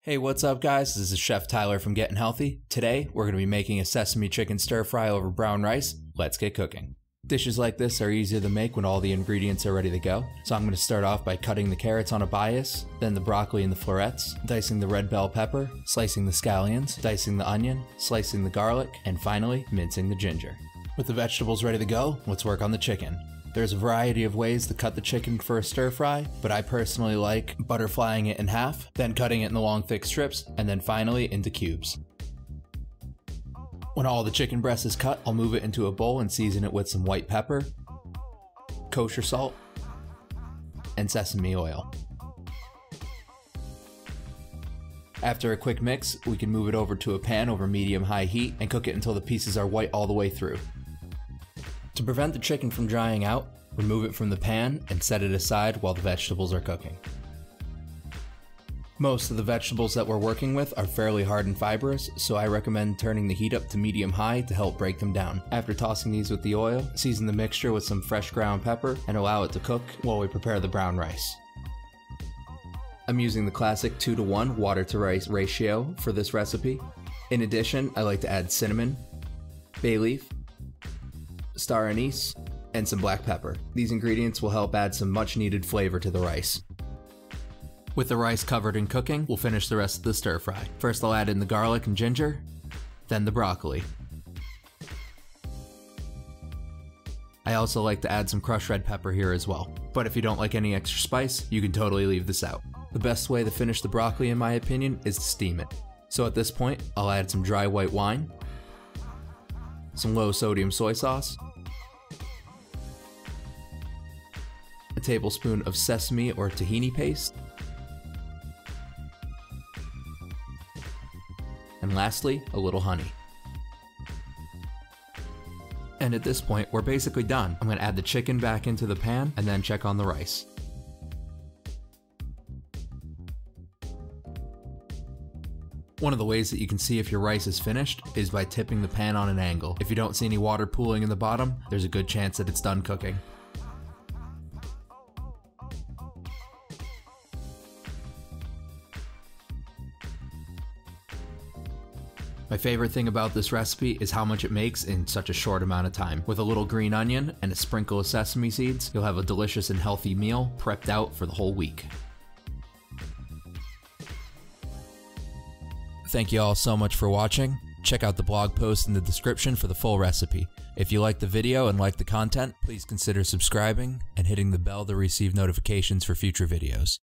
Hey, what's up guys? This is Chef Tyler from GetnHealthie. Today, we're going to be making a sesame chicken stir fry over brown rice. Let's get cooking. Dishes like this are easier to make when all the ingredients are ready to go. So I'm going to start off by cutting the carrots on a bias, then the broccoli and the florets, dicing the red bell pepper, slicing the scallions, dicing the onion, slicing the garlic, and finally, mincing the ginger. With the vegetables ready to go, let's work on the chicken. There's a variety of ways to cut the chicken for a stir fry, but I personally like butterflying it in half, then cutting it in the long thick strips, and then finally into cubes. When all the chicken breast is cut, I'll move it into a bowl and season it with some white pepper, kosher salt, and sesame oil. After a quick mix, we can move it over to a pan over medium-high heat and cook it until the pieces are white all the way through. To prevent the chicken from drying out, remove it from the pan and set it aside while the vegetables are cooking. Most of the vegetables that we're working with are fairly hard and fibrous, so I recommend turning the heat up to medium-high to help break them down. After tossing these with the oil, season the mixture with some fresh ground pepper and allow it to cook while we prepare the brown rice. I'm using the classic 2:1 water to rice ratio for this recipe. In addition, I like to add cinnamon, bay leaf, star anise, and some black pepper. These ingredients will help add some much needed flavor to the rice. With the rice covered and cooking, we'll finish the rest of the stir fry. First I'll add in the garlic and ginger, then the broccoli. I also like to add some crushed red pepper here as well, but if you don't like any extra spice, you can totally leave this out. The best way to finish the broccoli in my opinion is to steam it. So at this point, I'll add some dry white wine, some low sodium soy sauce, a tablespoon of sesame or tahini paste, and lastly, a little honey. And at this point, we're basically done. I'm going to add the chicken back into the pan and then check on the rice. One of the ways that you can see if your rice is finished is by tipping the pan on an angle. If you don't see any water pooling in the bottom, there's a good chance that it's done cooking. My favorite thing about this recipe is how much it makes in such a short amount of time. With a little green onion and a sprinkle of sesame seeds, you'll have a delicious and healthy meal prepped out for the whole week. Thank you all so much for watching. Check out the blog post in the description for the full recipe. If you liked the video and like the content, please consider subscribing and hitting the bell to receive notifications for future videos.